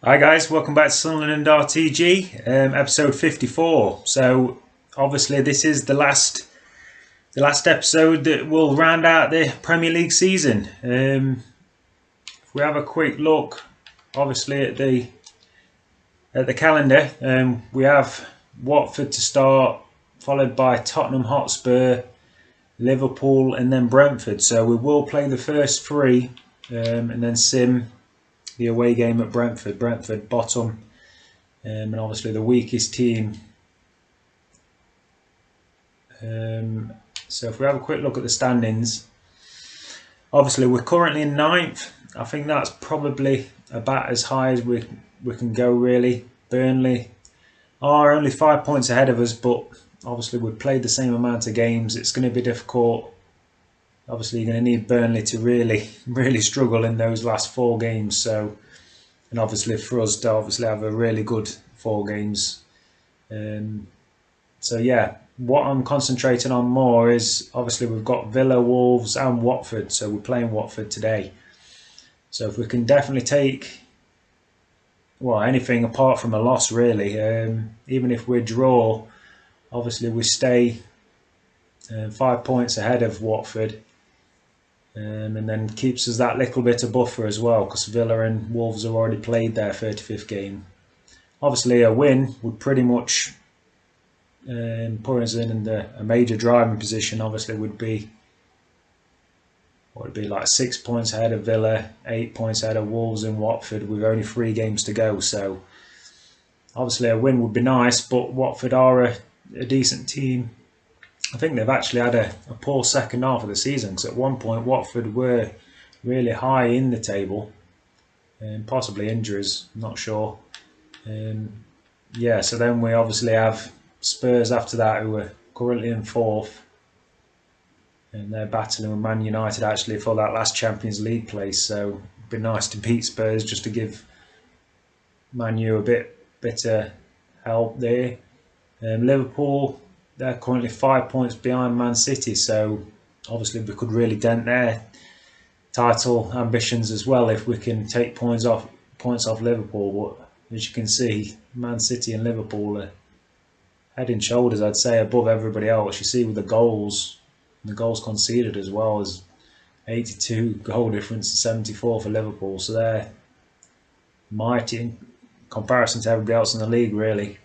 Hi guys, welcome back to Sunderland RTG, episode 54. So obviously this is the last episode that will round out the Premier League season. If we have a quick look, obviously at the calendar, we have Watford to start, followed by Tottenham Hotspur, Liverpool, and then Brentford. So we will play the first three, and then sim the away game at Brentford. Brentford bottom, and obviously the weakest team. So if we have a quick look at the standings, obviously we're currently in ninth. I think that's probably about as high as we can go really. Burnley are only 5 points ahead of us, but obviously we've played the same amount of games. It's going to be difficult. Obviously you're going to need Burnley to really struggle in those last 4 games. So, and obviously for us to have a really good 4 games. So yeah, what I'm concentrating on more is obviously we've got Villa, Wolves and Watford. So we're playing Watford today. So if we can definitely take, well, anything apart from a loss really, even if we draw, obviously we stay 5 points ahead of Watford. And then keeps us that little bit of buffer as well, because Villa and Wolves have already played their 35th game. Obviously a win would pretty much put us in a major driving position. Obviously would be, what would be like 6 points ahead of Villa, 8 points ahead of Wolves and Watford with only 3 games to go. So obviously a win would be nice, but Watford are a decent team. I think they've actually had a poor second half of the season, because at one point Watford were really high in the table, and possibly injuries, not sure. Yeah, so then we obviously have Spurs after that, who are currently in 4th, and they're battling with Man United actually for that last Champions League place. So it'd be nice to beat Spurs just to give Man U a bit of help there. Liverpool, they're currently 5 points behind Man City, so obviously we could really dent their title ambitions as well if we can take points off Liverpool. But as you can see, Man City and Liverpool are head and shoulders, I'd say, above everybody else. You see with the goals conceded as well, as 82 goal difference to 74 for Liverpool, so they're mighty in comparison to everybody else in the league really.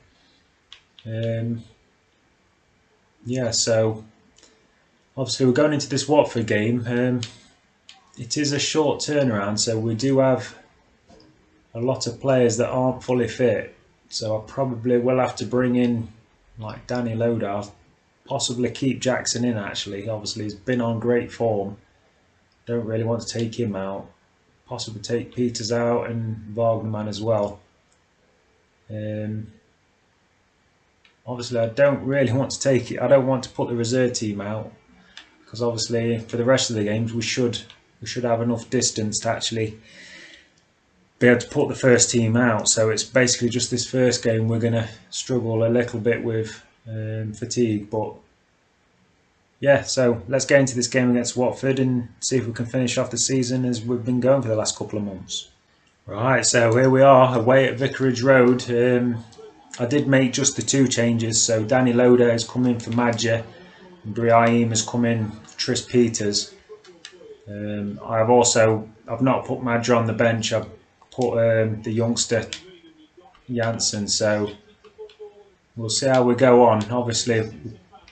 Yeah, so obviously we're going into this Watford game. It is a short turnaround, so we do have a lot of players that aren't fully fit. So I probably will have to bring in like Danny Loader. I'll possibly keep Jackson in actually. Obviously he's been on great form. Don't really want to take him out. Possibly take Peters out and Wagnerman as well. Obviously I don't really want to take it. I don't want to put the reserve team out, because obviously for the rest of the games we should have enough distance to actually be able to put the first team out. So it's basically just this first game we're going to struggle a little bit with fatigue. But yeah, so let's get into this game against Watford and see if we can finish off the season as we've been going for the last couple of months. Right, so here we are away at Vicarage Road. I did make just the 2 changes, so Danny Loader has come in for Madja and Brahim has come in for Tris Peters. I've not put Madja on the bench. I've put the youngster Janssen, so we'll see how we go on. Obviously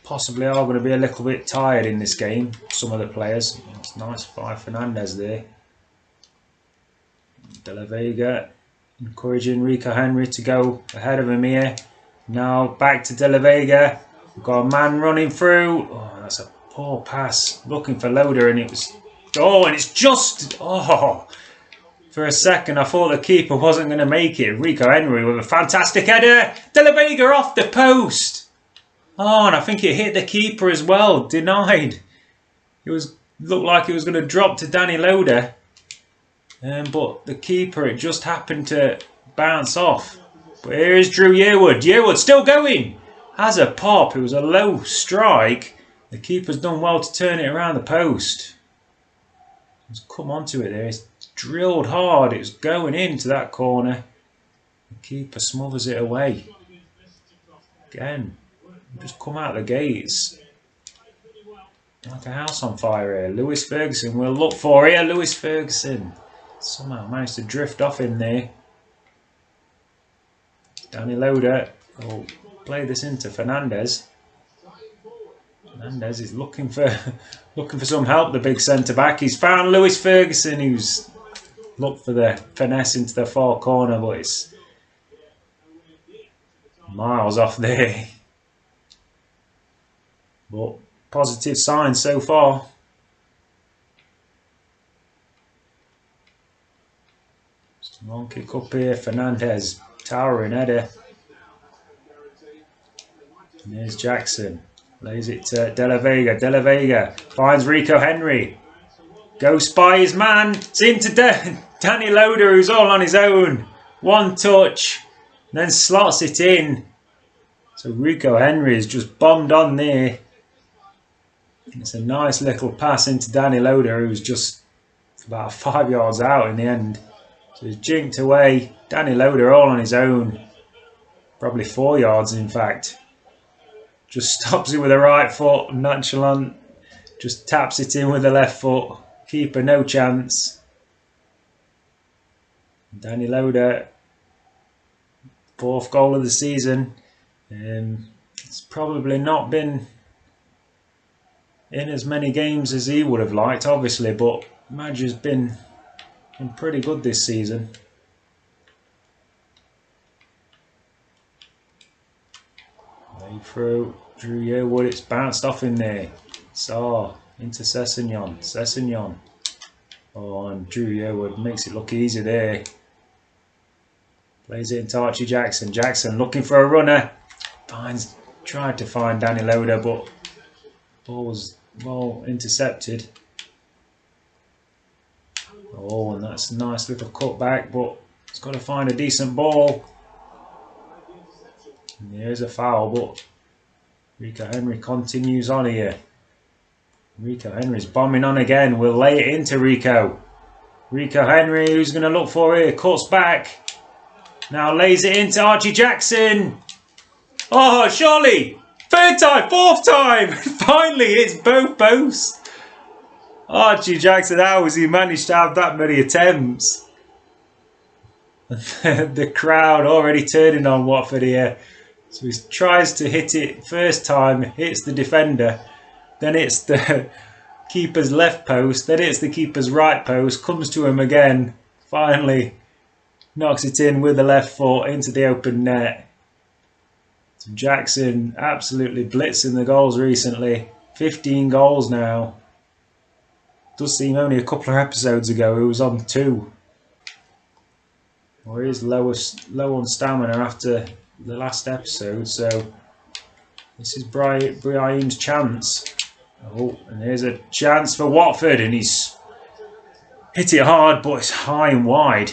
possibly are going to be a little bit tired in this game, some of the players. It's nice by Fernandez there. De La Vega encouraging Rico Henry to go ahead of him here. Now back to De La Vega. We've got a man running through. Oh, that's a poor pass. Looking for Loader, and it was... Oh, and it's just... Oh, for a second I thought the keeper wasn't going to make it. Rico Henry with a fantastic header. De La Vega off the post. Oh, and I think it hit the keeper as well. Denied. It looked like it was going to drop to Danny Loader. But the keeper, it just happened to bounce off. But here is Drew Yearwood. Yearwood still going. Has a pop. It was a low strike. The keeper's done well to turn it around the post. He's come onto it there. It's drilled hard. It's going into that corner. The keeper smothers it away. Again, just come out the gates. Like a house on fire here. Lewis Ferguson will look for here. Lewis Ferguson somehow managed to drift off in there. Danny Loader will play this into Fernandez. Fernandez is looking for some help, the big centre-back. He's found Lewis Ferguson, who's looked for the finesse into the far corner, but it's miles off there. But positive signs so far. Long kick up here, Fernandez, towering header. And there's Jackson, lays it to De La Vega. De La Vega finds Rico Henry, goes by his man, it's into Danny Loader, who's all on his own. One touch, then slots it in. So Rico Henry is just bombed on there. It's a nice little pass into Danny Loader, who's just about 5 yards out in the end. So he's jinked away. Danny Loader all on his own. Probably 4 yards in fact. Just stops it with the right foot. Nonchalant. Just taps it in with the left foot. Keeper no chance. Danny Loader. 4th goal of the season. It's probably not been in as many games as he would have liked, obviously, but Madge has been pretty good this season. Way through, Drew Yearwood, it's bounced off in there. So, into Sessegnon. Sessegnon. Oh, and Drew Yearwood makes it look easy there. Plays it into Archie Jackson. Jackson looking for a runner. Tried to find Danny Loader, but ball was well intercepted. Oh, and that's a nice little cutback, but it's got to find a decent ball. And there's a foul, but Rico Henry continues on here. Rico Henry's bombing on again. We'll lay it into Rico. Rico Henry, who's going to look for it, cuts back. Now lays it into Archie Jackson. Oh, surely! 3rd time, 4th time! Finally, it's both posts. Archie Jackson, how has he managed to have that many attempts? The crowd already turning on Watford here. So he tries to hit it first time, hits the defender. Then it's the keeper's left post. Then it's the keeper's right post. Comes to him again. Finally knocks it in with the left foot into the open net. So Jackson absolutely blitzing the goals recently. 15 goals now. Does seem only a couple of episodes ago he was on 2. Or he is low on stamina after the last episode, so this is Brahim's chance. Oh, and here's a chance for Watford, and he's hit it hard, but it's high and wide.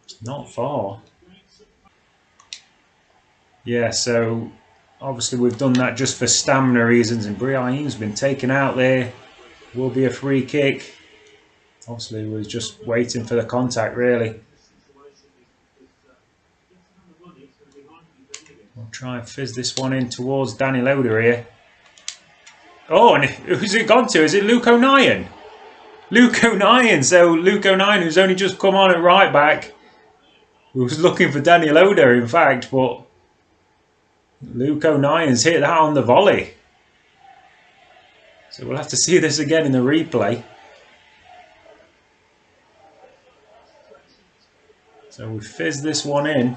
It's not far. Yeah, so obviously we've done that just for stamina reasons, and Brahim's been taken out there. Will be a free kick. Obviously we're just waiting for the contact really. We'll try and fizz this one in towards Danny Loader here. Oh, and who's it gone to? Is it Luke O'Nien? Luke O'Nien. So Luke O'Nien, who's only just come on at right back, who was looking for Danny Loader in fact, but Luke O'Nien's hit that on the volley. So we'll have to see this again in the replay. So we fizz this one in.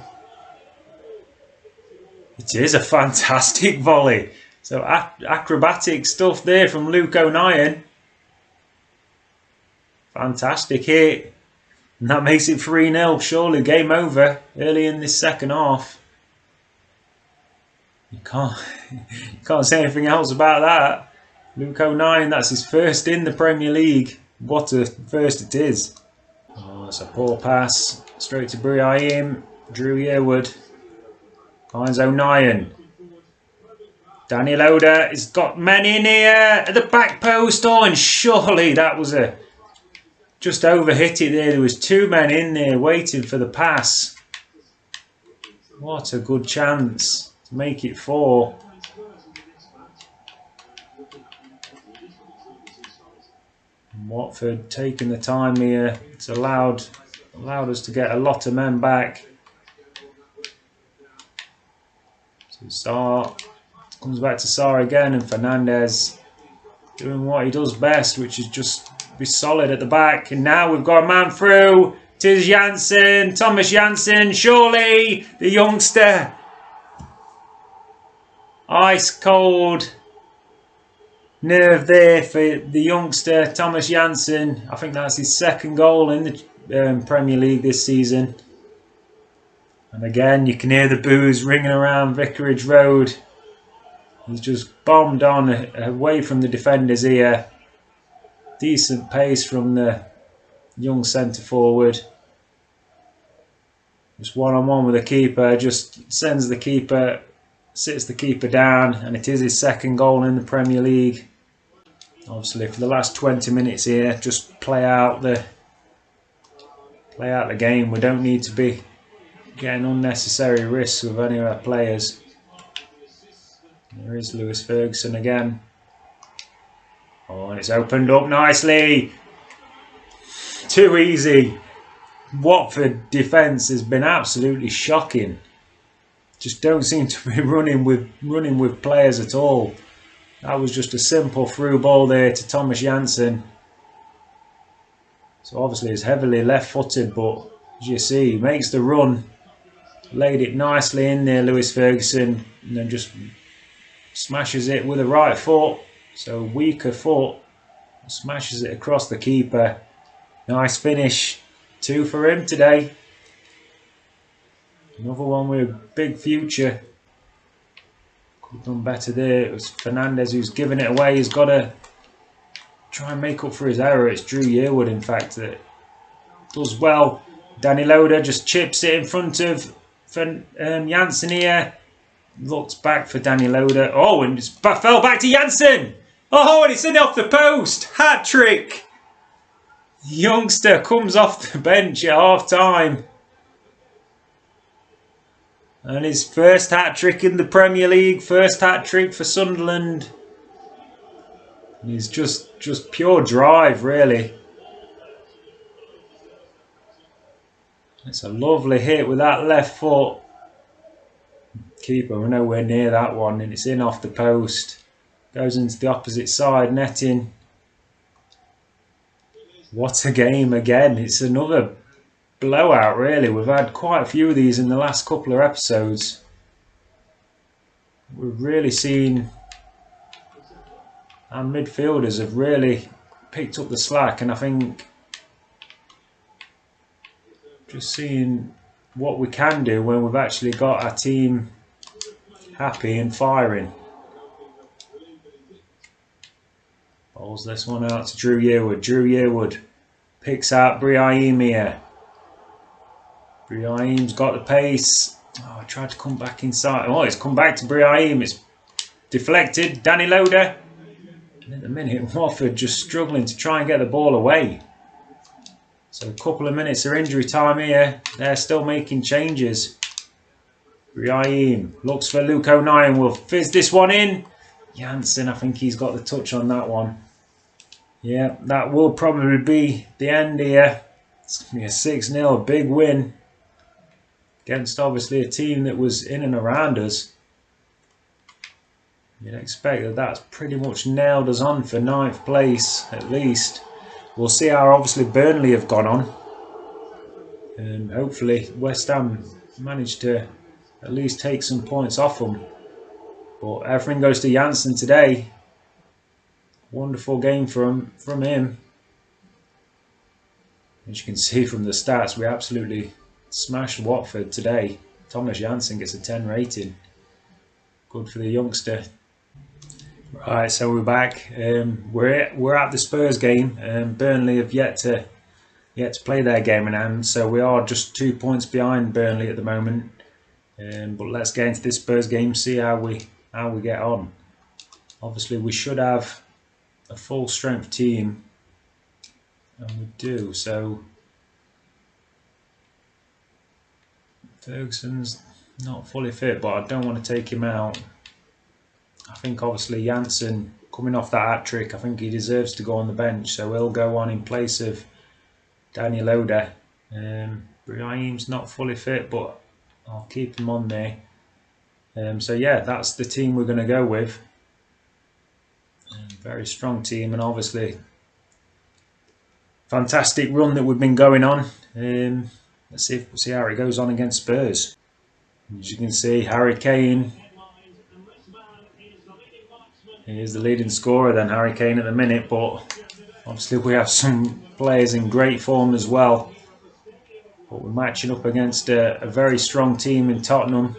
It is a fantastic volley. So acrobatic stuff there from Luke O'Nien. Fantastic hit. And that makes it 3-0. Surely game over early in this second half. You can't say anything else about that. Luke O'Nien, that's his first in the Premier League. What a first it is. Oh, it's a poor pass. Straight to Brahim. Drew Yearwood. Finds O'Nien. Danny Loader has got men in here at the back post. Oh, and surely that was just overhit it there. There was 2 men in there waiting for the pass. What a good chance to make it 4. And Watford taking the time here. It's allowed us to get a lot of men back. So Sarr comes back to Sarr again, and Fernandez doing what he does best, which is just be solid at the back. And now we've got a man through. It is Janssen, Thomas Janssen, surely the youngster. Ice cold nerve there for the youngster, Thomas Janssen. I think that's his 2nd goal in the Premier League this season. And again, you can hear the boos ringing around Vicarage Road. He's just bombed on away from the defenders here. Decent pace from the young centre forward. Just one-on-one with the keeper. Just sends the keeper, sits the keeper down, and it is his 2nd goal in the Premier League. Obviously, for the last 20 minutes here, just play out the game. We don't need to be getting unnecessary risks with any of our players. There is Lewis Ferguson again. Oh, and it's opened up nicely. Too easy. Watford defence has been absolutely shocking. Just don't seem to be running with players at all. That was just a simple through ball there to Thomas Janssen. So obviously he's heavily left-footed, but as you see, he makes the run. Laid it nicely in there, Lewis Ferguson, and then just smashes it with a right foot. So weaker foot, smashes it across the keeper. Nice finish. 2 for him today. Another one with a big future. Could have done better there. It was Fernandez who's given it away. He's got to try and make up for his error. It's Drew Yearwood, in fact, that does well. Danny Loader just chips it in front of Janssen here. Looks back for Danny Loader. Oh, and it fell back to Janssen. Oh, and it's in off the post. Hat trick. The youngster comes off the bench at half time. And his first hat trick in the Premier League. First hat trick for Sunderland. And he's just pure drive, really. It's a lovely hit with that left foot. Keeper, we're nowhere near that one, and it's in off the post. Goes into the opposite side, netting. What a game again. It's another blowout, really. We've had quite a few of these in the last couple of episodes. We've really seen our midfielders have really picked up the slack, and I think just seeing what we can do when we've actually got our team happy and firing. Bowls this one out to Drew Yearwood. Drew Yearwood picks out Brahim here. Brahim's got the pace. Oh, I tried to come back inside. Oh, it's come back to Brahim. It's deflected. Danny Loader. And at the minute, Watford just struggling to try and get the ball away. So a couple of minutes of injury time here. They're still making changes. Brahim looks for Luke O'Nien. Will fizz this one in. Janssen, I think he's got the touch on that one. Yeah, that will probably be the end here. It's going to be a 6-0, a big win. Against obviously a team that was in and around us. You'd expect that that's pretty much nailed us on for 9th place at least. We'll see how obviously Burnley have gone on. And hopefully West Ham managed to at least take some points off them. But everything goes to Janssen today. Wonderful game from him. As you can see from the stats, we absolutely smashed Watford today. Thomas Janssen gets a 10 rating. Good for the youngster. Right, so we're back. We're at the Spurs game. Burnley have yet to play their game in hand, so we are just 2 points behind Burnley at the moment. But let's get into this Spurs game, see how we get on. Obviously, we should have a full strength team And we do. So Ferguson's not fully fit, but I don't want to take him out. I think obviously Janssen coming off that hat-trick, I think he deserves to go on the bench, so he'll go on in place of Daniel Oda. Brahim's not fully fit, but I'll keep him on there. So yeah, that's the team we're going to go with. Very strong team, and obviously fantastic run that we've been going on. Let's see how it goes on against Spurs. As you can see, Harry Kane. He is the leading scorer then, Harry Kane at the minute, but obviously we have some players in great form as well. But we're matching up against a very strong team in Tottenham.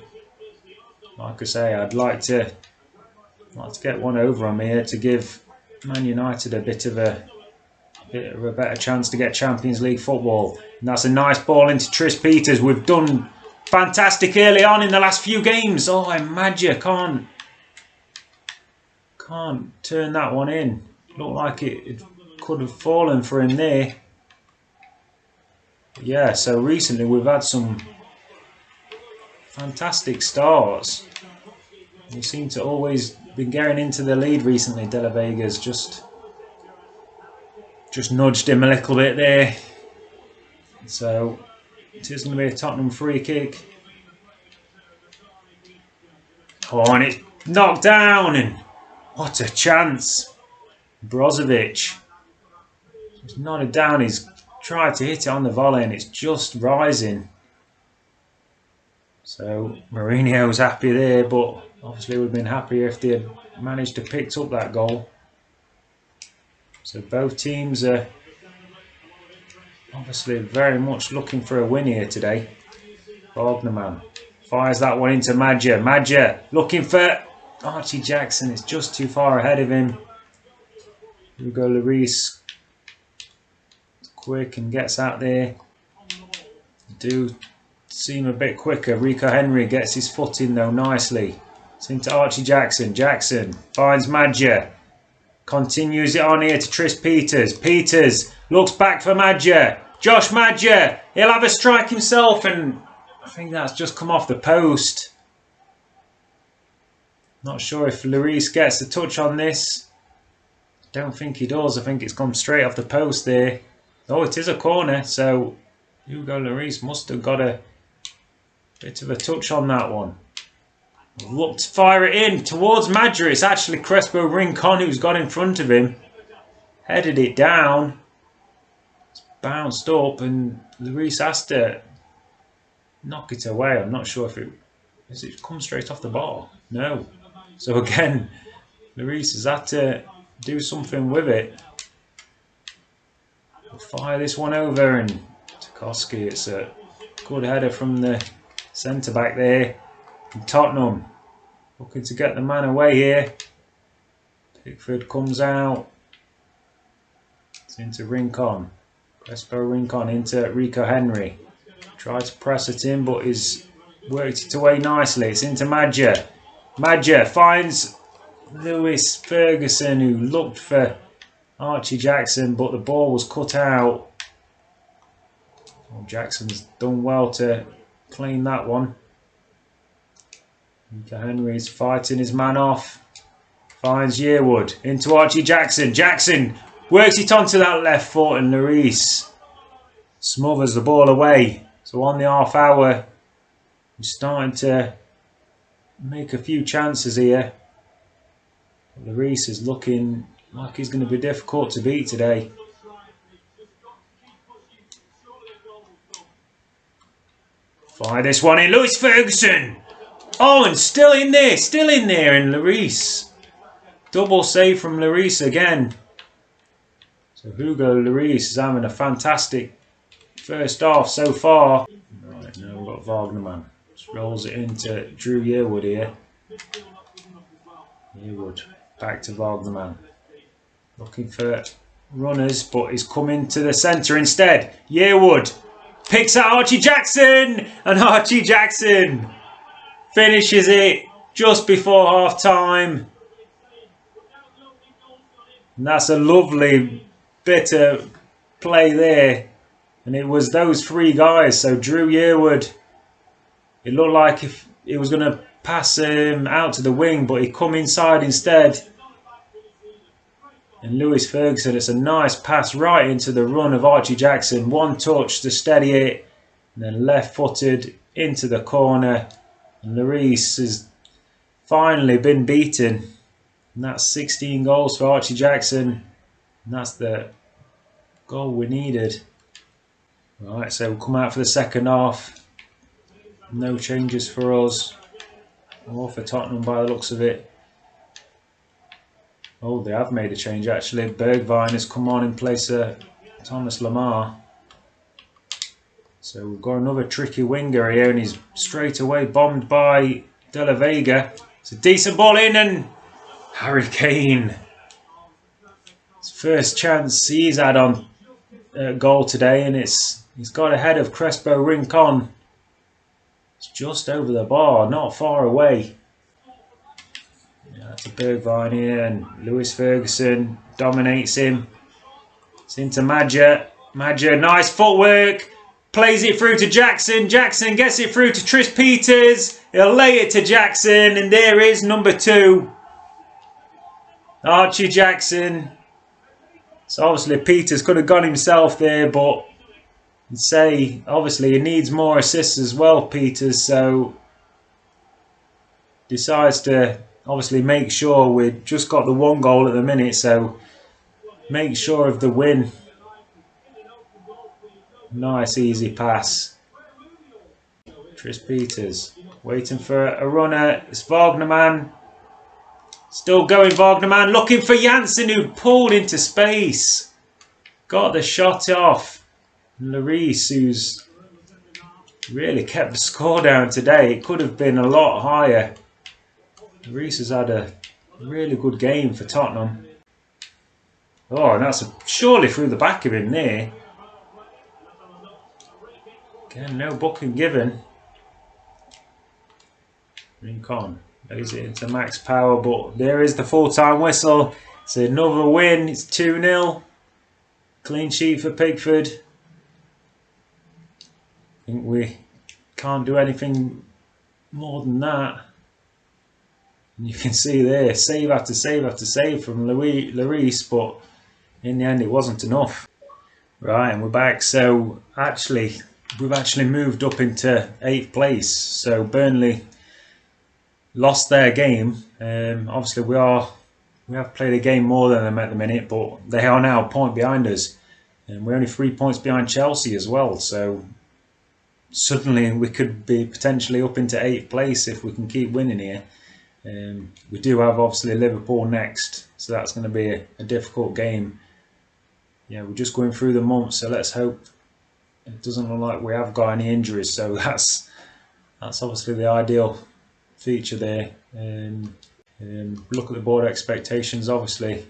Like I say, I'd like to get one over on here to give Man United a bit of a better chance to get Champions League football. And that's a nice ball into Tris Peters. We've done fantastic early on in the last few games. Oh, I imagine can't turn that one in. Looked like it could have fallen for him there. But yeah, so recently we've had some fantastic starts. We seem to always been getting into the lead recently. De La Vega's just nudged him a little bit there. So it is going to be a Tottenham free kick. Oh, and it's knocked down, and what a chance. Brozovic just nodded down. He's tried to hit it on the volley and it's just rising. So Mourinho's happy there, but obviously would have been happier if they had managed to pick up that goal. So both teams are obviously very much looking for a win here today. Wagnerman fires that one into Madja. Madja looking for Archie Jackson. It's just too far ahead of him. Hugo Lloris quick and gets out there. Do seem a bit quicker. Rico Henry gets his foot in though nicely. It's into Archie Jackson. Jackson finds Madja. Continues it on here to Tris Peters. Peters looks back for Madja. Josh Madja. He'll have a strike himself, and I think that's just come off the post. Not sure if Lloris gets a touch on this. Don't think he does. I think it's come straight off the post there. Oh, it is a corner, so Hugo Lloris must have got a bit of a touch on that one. Look to fire it in towards Madja. It's actually Crespo Rincon who's got in front of him. Headed it down. It's bounced up, and Lloris has to knock it away. I'm not sure if it come straight off the ball. No. So again, Lloris has had to do something with it. We'll fire this one over, and Tarkowski, it's a good header from the centre back there. And Tottenham looking to get the man away here. Pickford comes out. It's into Rincon. Crespo Rincon into Rico Henry. Tried to press it in, but he's worked it away nicely. It's into Madja. Madja finds Lewis Ferguson, who looked for Archie Jackson, but the ball was cut out. Oh, Jackson's done well to clean that one. Henry's fighting his man off. Finds Yearwood into Archie Jackson. Jackson works it onto that left foot, and Lloris smothers the ball away. So on the half hour, we're starting to make a few chances here. Lloris is looking like he's going to be difficult to beat today. Fire this one in. Lewis Ferguson. Oh, and still in there, and Lloris. Double save from Lloris again. So Hugo Lloris is having a fantastic first half so far. Right, now we've got Wagnerman. Just rolls it into Drew Yearwood here. Yearwood back to Wagnerman. Looking for runners, but he's coming to the centre instead. Yearwood picks out Archie Jackson, and Archie Jackson finishes it just before half time. And that's a lovely bit of play there. And it was those three guys. So Drew Yearwood, it looked like if he was going to pass him out to the wing, but he come inside instead. And Lewis Ferguson, it's a nice pass right into the run of Archie Jackson. One touch to steady it. And then left-footed into the corner. And Lloris has finally been beaten. And that's 16 goals for Archie Jackson. And that's the goal we needed. Right, so we'll come out for the second half. No changes for us. Or for Tottenham by the looks of it. Oh, they have made a change actually. Bergwijn has come on in place of Thomas Lamar. So we've got another tricky winger here, and he's straight away bombed by De La Vega. It's a decent ball in, and Harry Kane. His first chance he's had on goal today, and he's got ahead of Crespo Rincon. It's just over the bar, not far away. Yeah, that's a Bergwijn here, and Lewis Ferguson dominates him. It's into Madja. Madja, nice footwork. Plays it through to Jackson. Jackson gets it through to Tris Peters. He'll lay it to Jackson, and there is number 2. Archie Jackson. So obviously Peters could have gone himself there, but I'd say obviously he needs more assists as well, Peters. So decides to obviously make sure we've just got the 1 goal at the minute. So make sure of the win. Nice easy pass. Tris Peters waiting for a runner. It's Wagnerman. Still going Wagnerman, looking for Janssen, who pulled into space. Got the shot off. Lloris, who's really kept the score down today. It could have been a lot higher. Lloris has had a really good game for Tottenham. Oh, and that's surely through the back of him there. Again, no booking given. Rincon lays it into max power, but there is the full-time whistle. It's another win. It's 2-0. Clean sheet for Pickford. I think we can't do anything more than that. And you can see there, save after save after save from Lloris, but in the end it wasn't enough. Right, and we're back. So we've actually moved up into 8th place. So Burnley lost their game. Obviously we have played a game more than them at the minute, but they are now a point behind us, and we're only 3 points behind Chelsea as well. So suddenly we could be potentially up into 8th place if we can keep winning here. We do have obviously Liverpool next, so that's going to be a difficult game. Yeah, we're just going through the months, so let's hope it doesn't look like we have got any injuries. So that's obviously the ideal feature there. Look at the board expectations. Obviously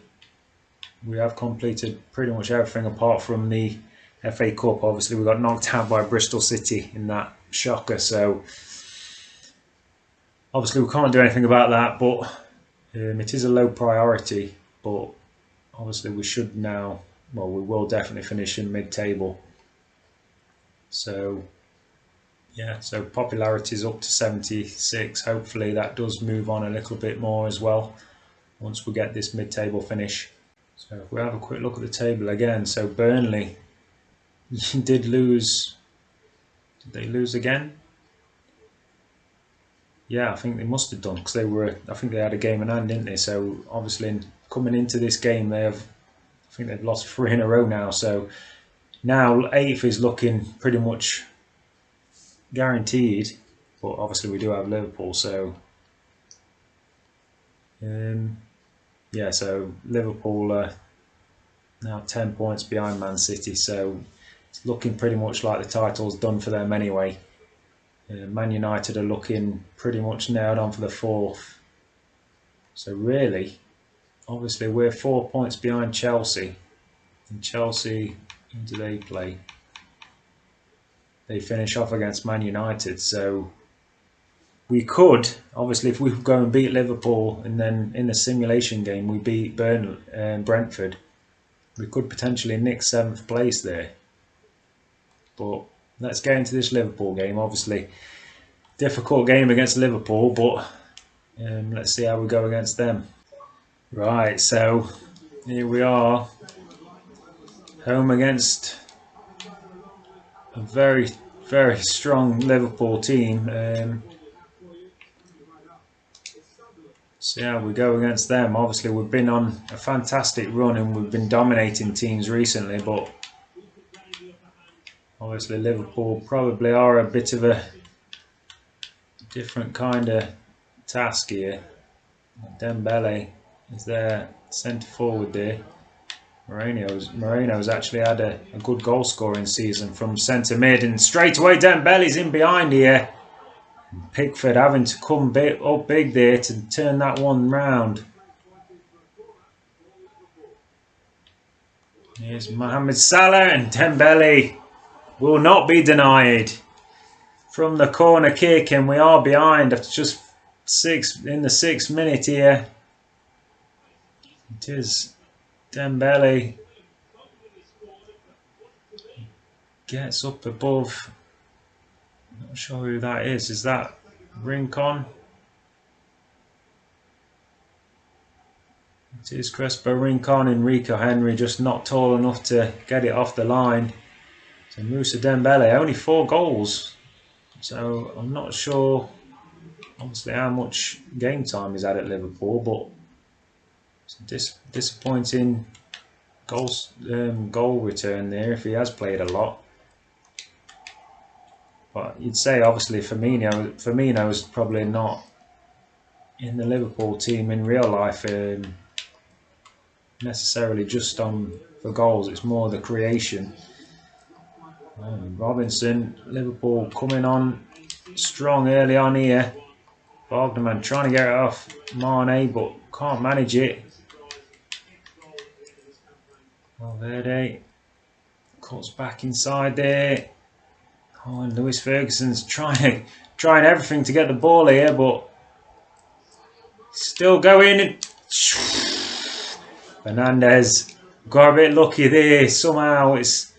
we have completed pretty much everything apart from the FA Cup. Obviously we got knocked out by Bristol City in that shocker, so obviously we can't do anything about that, but it is a low priority. But obviously we should now, well, we will definitely finish in mid-table. So yeah, so popularity is up to 76. Hopefully that does move on a little bit more as well once we get this mid-table finish. So if we have a quick look at the table again, so Burnley did lose. Did they lose again? Yeah, I think they must have done, because I think they had a game in hand, didn't they? So obviously coming into this game, I think they've lost 3 in a row now. So now 8th is looking pretty much guaranteed, but obviously we do have Liverpool. So yeah, so Liverpool now 10 points behind Man City, so it's looking pretty much like the title's done for them anyway. Man United are looking pretty much nailed on for the 4th. So really, obviously we're 4 points behind Chelsea. And Chelsea, who do they play? They finish off against Man United. So we could, obviously, if we go and beat Liverpool, and then in the simulation game we beat Brentford, We could potentially nick 7th place there. But let's get into this Liverpool game. Obviously, difficult game against Liverpool, but let's see how we go against them. Right, so here we are, home against a very, very strong Liverpool team. See how we go against them. Obviously, we've been on a fantastic run and we've been dominating teams recently, but obviously Liverpool probably are a bit of a different kind of task here. Dembele is there, centre forward there. Moreno's actually had a good goal scoring season from centre mid, and straight away Dembele's in behind here. Pickford having to come up big there to turn that one round. Here's Mohamed Salah, and Dembele will not be denied from the corner kick, and we are behind after just in the 6th minute here. It is Dembele gets up above. Not sure who that is. Is that Rincon? It is Crespo Rincon. Enrico Henry just not tall enough to get it off the line. So Moussa Dembele, only 4 goals. So I'm not sure, obviously, how much game time he's had at Liverpool, but it's a disappointing goal return there if he has played a lot. But you'd say obviously Firmino is probably not in the Liverpool team in real life necessarily just for goals. It's more the creation. Robinson, Liverpool coming on strong early on here. Bogdaman trying to get it off Mane, but can't manage it. Valverde cuts back inside there. Oh, and Lewis Ferguson's trying everything to get the ball here, but still going. Fernandez got a bit lucky there. Somehow it's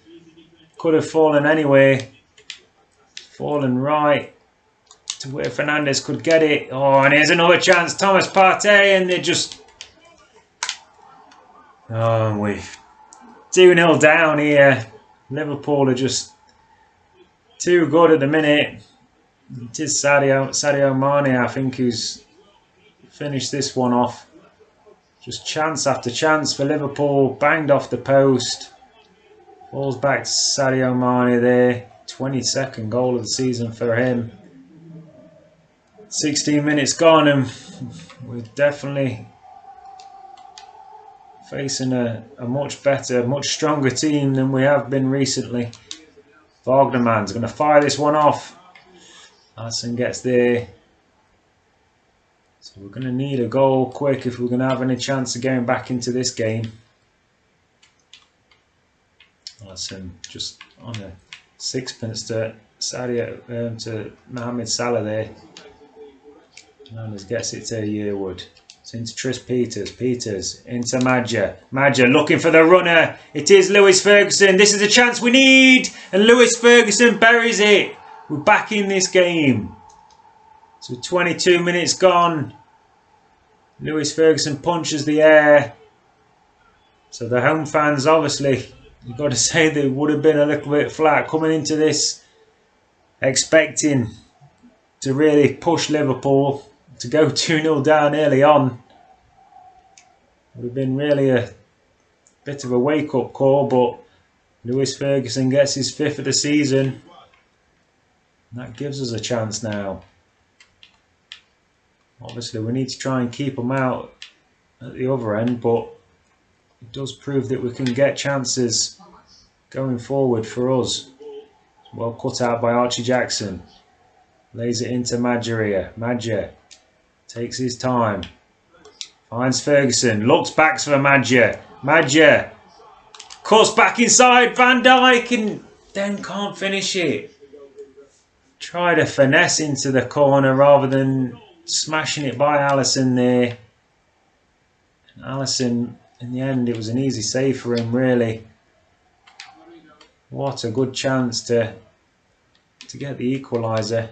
could have fallen anyway. Fallen right to where Fernandez could get it. Oh, and here's another chance. Thomas Partey, and they just. Oh, we're 2-0 down here. Liverpool are just too good at the minute. It is Sadio Mane, I think, who's finished this one off. Just chance after chance for Liverpool. Banged off the post. Falls back to Sadio Mane there. 22nd goal of the season for him. 16 minutes gone, and we're definitely facing a much better, much stronger team than we have been recently. Bogdaman's going to fire this one off. Alisson gets there. So we're going to need a goal quick if we're going to have any chance of getting back into this game. Alisson just on a sixpence to Mohamed Salah there. Fernandez gets it to Yearwood. It's into Tris Peters. Peters into Madja. Madja looking for the runner. It is Lewis Ferguson. This is a chance we need. And Lewis Ferguson buries it. We're back in this game. So 22 minutes gone. Lewis Ferguson punches the air. So the home fans, obviously, you've got to say they would have been a little bit flat coming into this, expecting to really push Liverpool to go 2-0 down early on. Would have been really a bit of a wake-up call, but Lewis Ferguson gets his 5th of the season. And that gives us a chance now. Obviously, we need to try and keep them out at the other end, but it does prove that we can get chances going forward for us. Well cut out by Archie Jackson. Lays it into Madja. Madja takes his time. Finds Ferguson. Looks back for Madja. Madja cuts back inside Van Dijk and then can't finish it. Try to finesse into the corner rather than smashing it by Alisson there. And Alisson in the end, it was an easy save for him, really. What a good chance to get the equaliser.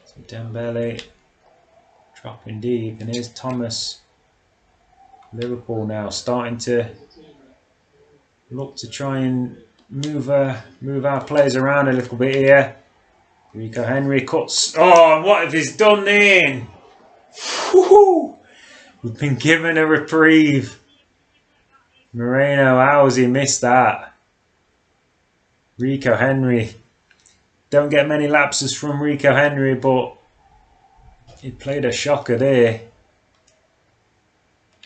So Dembele dropping deep, and here's Thomas. Liverpool now starting to look to try and move our players around a little bit here. Rico Henry cuts. Oh, and what have he's done then? Woohoo! We've been given a reprieve. Moreno, how has he missed that? Rico Henry. Don't get many lapses from Rico Henry, but he played a shocker there.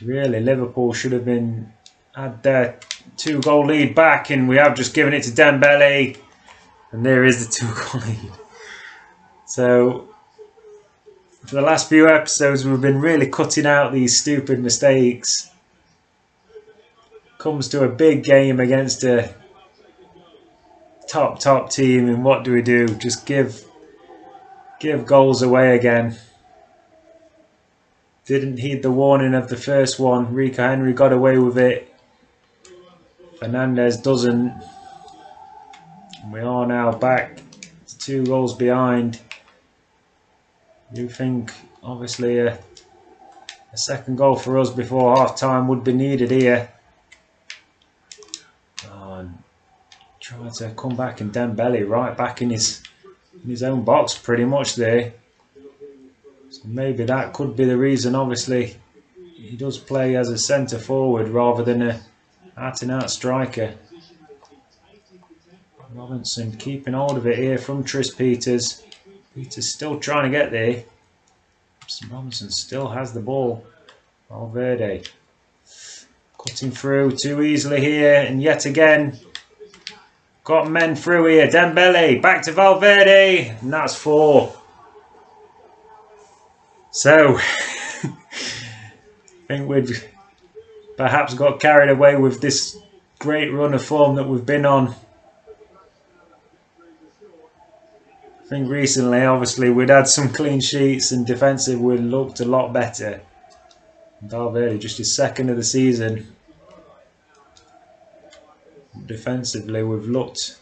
Really, Liverpool should have had their 2-goal lead back, and we have just given it to Dembele, and there is the 2-goal lead. So, for the last few episodes, we've been really cutting out these stupid mistakes. Comes to a big game against a top team, and what do? Just give goals away again. Didn't heed the warning of the first one. Rico Henry got away with it. Fernandes doesn't. We are now back to 2 goals behind. You think, obviously, a second goal for us before half-time would be needed here. Trying to come back, and Dembele right back in his own box pretty much there. So maybe that could be the reason. Obviously, he does play as a centre forward rather than a out-and-out striker. Robinson keeping hold of it here from Tris Peters. Peters still trying to get there. Robinson still has the ball. Valverde cutting through too easily here, and yet again got men through here. Dembele back to Valverde, and that's 4. So I think we'd perhaps got carried away with this great run of form that we've been on. I think recently, obviously, we'd had some clean sheets, and defensive we looked a lot better. Valverde just his 2nd of the season. Defensively, we've looked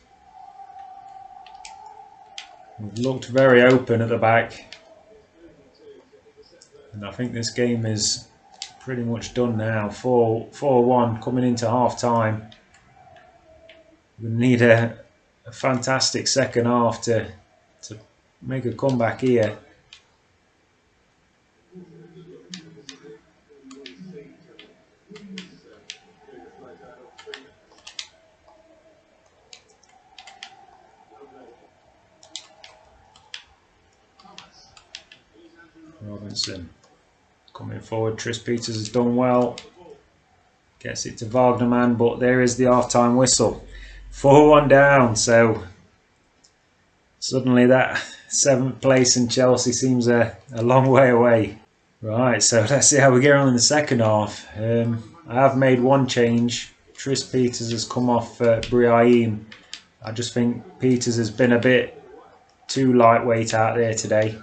very open at the back, and I think this game is pretty much done now. 4-1 coming into half time. We need a fantastic second half to make a comeback here. Robinson coming forward. Tris Peters has done well. Gets it to Wagnerman, but there is the half-time whistle. 4-1 down, so suddenly that 7th place in Chelsea seems a long way away. Right, so let's see how we get on in the second half. I have made one change. Tris Peters has come off Brahim. I just think Peters has been a bit too lightweight out there today.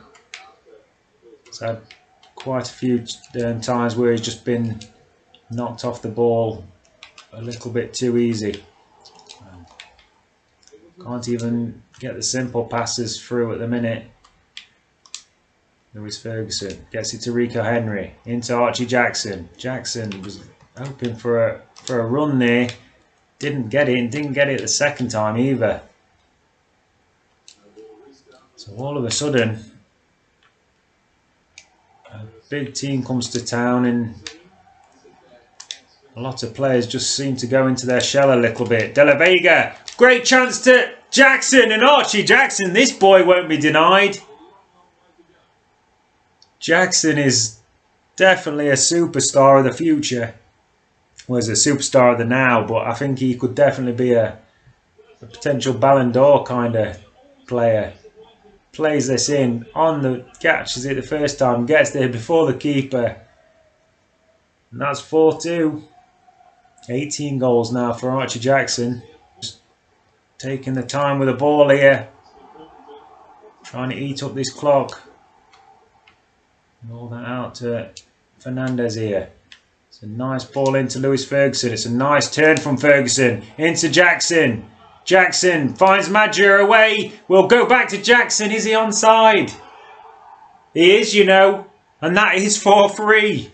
He's had quite a few times where he's just been knocked off the ball a little bit too easy. Can't even get the simple passes through at the minute. Lewis Ferguson gets it to Rico Henry, into Archie Jackson. Jackson was hoping for a run there, didn't get it, and didn't get it the second time either. So all of a sudden, a big team comes to town, and a lot of players just seem to go into their shell a little bit. De La Vega, great chance to Jackson, and Archie Jackson, this boy won't be denied. Jackson is definitely a superstar of the future. Well, he's a superstar of the now, but I think he could definitely be a potential Ballon d'Or kind of player. Plays this in on the catches it the first time, gets there before the keeper. And that's 4-2. 18 goals now for Archie Jackson. Just taking the time with the ball here. Trying to eat up this clock. Roll that out to Fernandes here. It's a nice ball into Lewis Ferguson. It's a nice turn from Ferguson into Jackson. Jackson finds Madger away. We'll go back to Jackson. Is he onside? He is, you know. And that is 4-3.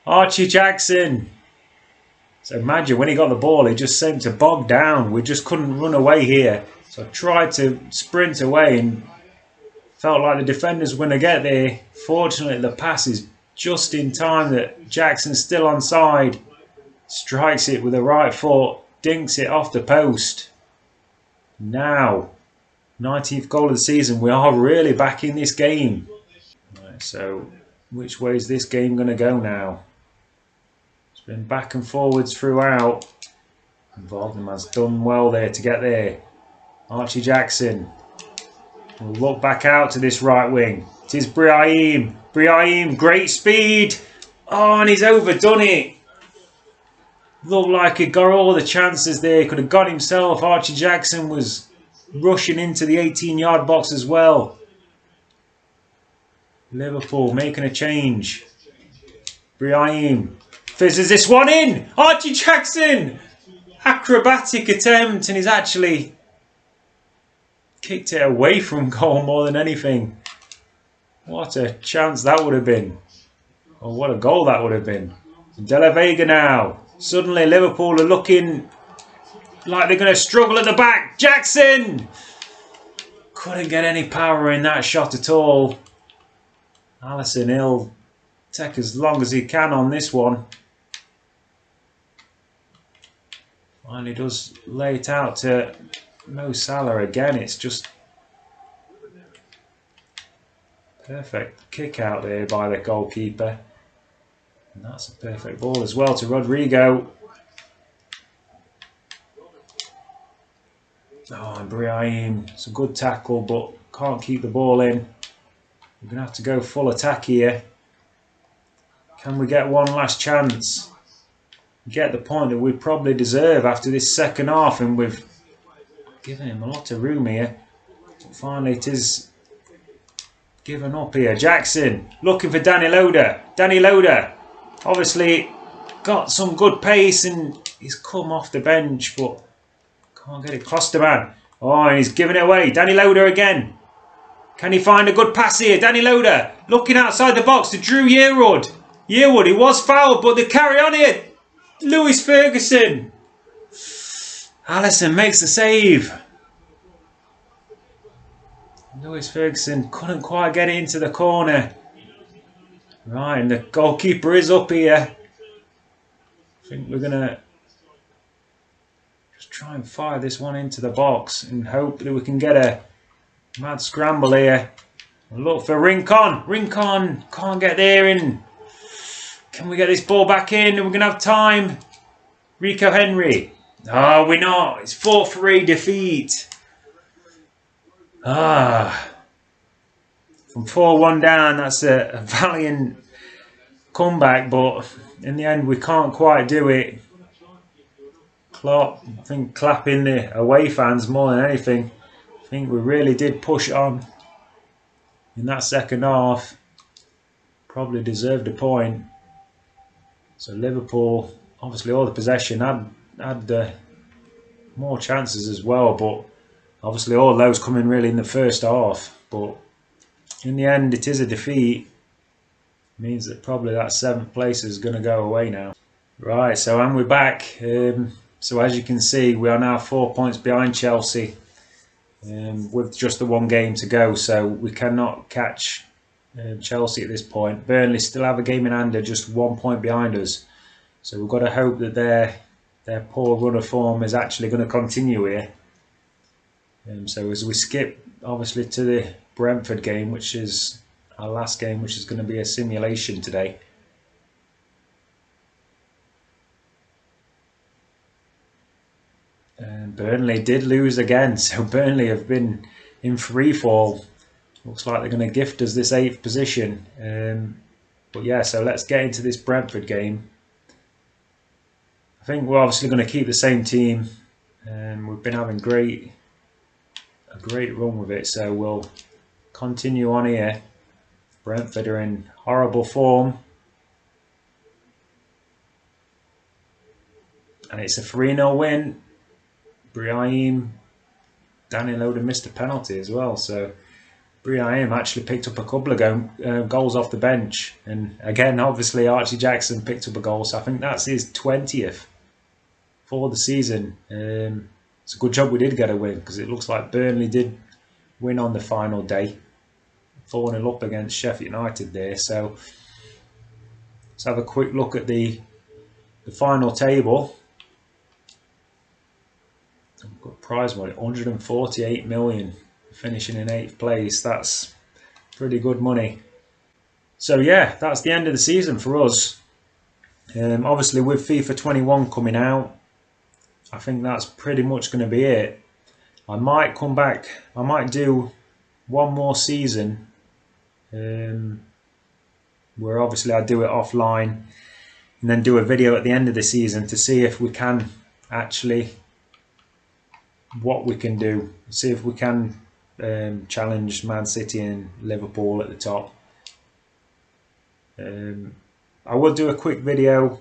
Archie Jackson. So Madger, when he got the ball, he just seemed to bog down. We just couldn't run away here. So I tried to sprint away and felt like the defenders were going to get there. Fortunately, the pass is just in time that Jackson's still onside. Strikes it with the right foot. Dinks it off the post. Now, 19th goal of the season. We are really back in this game. Right, so which way is this game going to go now? It's been back and forwards throughout. Waldemann's done well there to get there. Archie Jackson will look back out to this right wing. It is Brahim. Brahim, great speed. Oh, and he's overdone it. Looked like he got all the chances there. He could have got himself. Archie Jackson was rushing into the 18-yard box as well. Liverpool making a change. Brahim fizzes this one in. Archie Jackson. Acrobatic attempt, and he's actually kicked it away from goal more than anything. What a chance that would have been. Or what a goal that would have been. De La Vega now. Suddenly Liverpool are looking like they're going to struggle at the back. Jackson! Couldn't get any power in that shot at all. Alisson, he'll take as long as he can on this one. Finally does lay it out to Mo Salah again. It's just perfect kick out there by the goalkeeper. And that's a perfect ball as well to Rodrigo. Oh, and Brahim, it's a good tackle, but can't keep the ball in. We're going to have to go full attack here. Can we get one last chance? Get the point that we probably deserve after this second half, and we've given him a lot of room here. But finally it is given up here. Jackson looking for Danny Loader. Danny Loader obviously got some good pace and he's come off the bench, but can't get it. Klosterman. Oh, and he's giving it away. Danny Loader again. Can he find a good pass here? Danny Loader looking outside the box to Drew Yearwood. Yearwood, he was fouled, but they carry on here. Lewis Ferguson. Alisson makes the save. Lewis Ferguson couldn't quite get it into the corner. Right, and the goalkeeper is up here. I think we're going to just try and fire this one into the box and hope that we can get a mad scramble here. Look for Rincon. Rincon can't get there in. Can we get this ball back in? We're going to have time. Rico Henry. Oh, we're not. It's 4-3 defeat. Ah. From 4-1 down, that's a valiant comeback, but in the end we can't quite do it. Klopp, I think, clapping the away fans more than anything. I think we really did push on in that second half. Probably deserved a point. So Liverpool, obviously all the possession, had more chances as well, but obviously all those coming really in the first half. But in the end, it is a defeat. It means that probably that 7th place is going to go away now. Right, so and we're back. So as you can see, we are now 4 points behind Chelsea with just the one game to go. So we cannot catch Chelsea at this point. Burnley still have a game in hand, they're just 1 point behind us. So we've got to hope that their poor run of form is actually going to continue here. So as we skip, obviously, to the Brentford game, which is our last game, which is going to be a simulation today. And Burnley did lose again, so Burnley have been in free fall. Looks like they're going to gift us this 8th position. But yeah, so let's get into this Brentford game. I think we're obviously going to keep the same team. We've been having a great run with it, so we'll continue on here. Brentford are in horrible form. and it's a 3-0 win. Brahim, Daniel Oden missed a penalty as well, so Brahim actually picked up a couple of goals off the bench, and again obviously Archie Jackson picked up a goal, so I think that's his 20th for the season. It's a good job we did get a win, because it looks like Burnley did win on the final day, 4-0 up against Sheffield United there. So let's have a quick look at the final table. We've got prize money, 148 million, finishing in 8th place. That's pretty good money. So yeah, that's the end of the season for us. Obviously with FIFA 21 coming out, I think that's pretty much going to be it. I might come back, I might do one more season, where obviously I do it offline, and then do a video at the end of the season to see if we can actually, what we can do, see if we can challenge Man City and Liverpool at the top. I will do a quick video,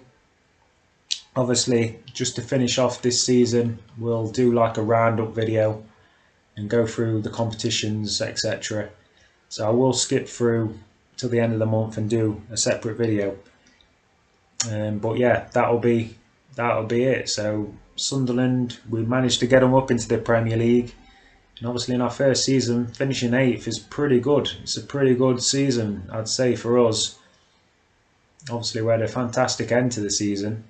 obviously, just to finish off this season. We'll do like a roundup video and go through the competitions, etc. So I will skip through till the end of the month and do a separate video. But yeah, that'll be it. So Sunderland, we managed to get them up into the Premier League, and obviously in our first season, finishing 8th is pretty good. It's a pretty good season, I'd say, for us. Obviously we had a fantastic end to the season.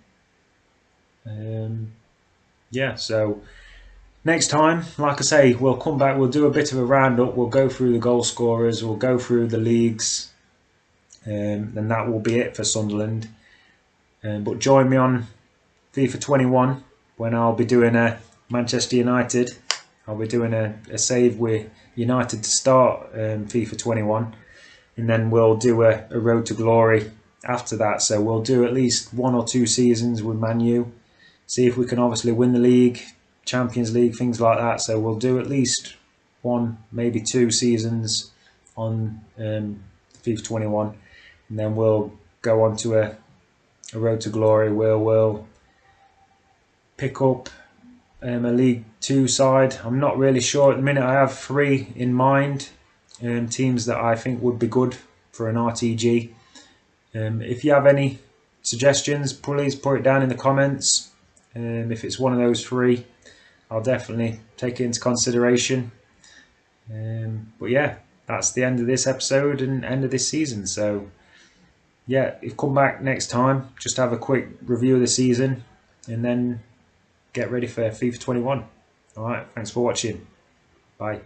Yeah, so next time, like I say, we'll come back, we'll do a bit of a roundup, we'll go through the goal scorers, we'll go through the leagues, and that will be it for Sunderland. But join me on FIFA 21 when I'll be doing a Manchester United. I'll be doing a save with United to start FIFA 21, and then we'll do a road to glory after that. So we'll do at least 1 or 2 seasons with Man U, see if we can obviously win the league, Champions League, things like that. So we'll do at least 1, maybe 2 seasons on FIFA 21, and then we'll go on to a road to glory where we'll pick up a League 2 side. I'm not really sure at the minute. I have 3 in mind, teams that I think would be good for an RTG. If you have any suggestions, please put it down in the comments. If it's one of those 3, I'll definitely take it into consideration. But yeah, that's the end of this episode and end of this season. So yeah, if come back next time, just have a quick review of the season and then get ready for FIFA 21. Alright, thanks for watching. Bye.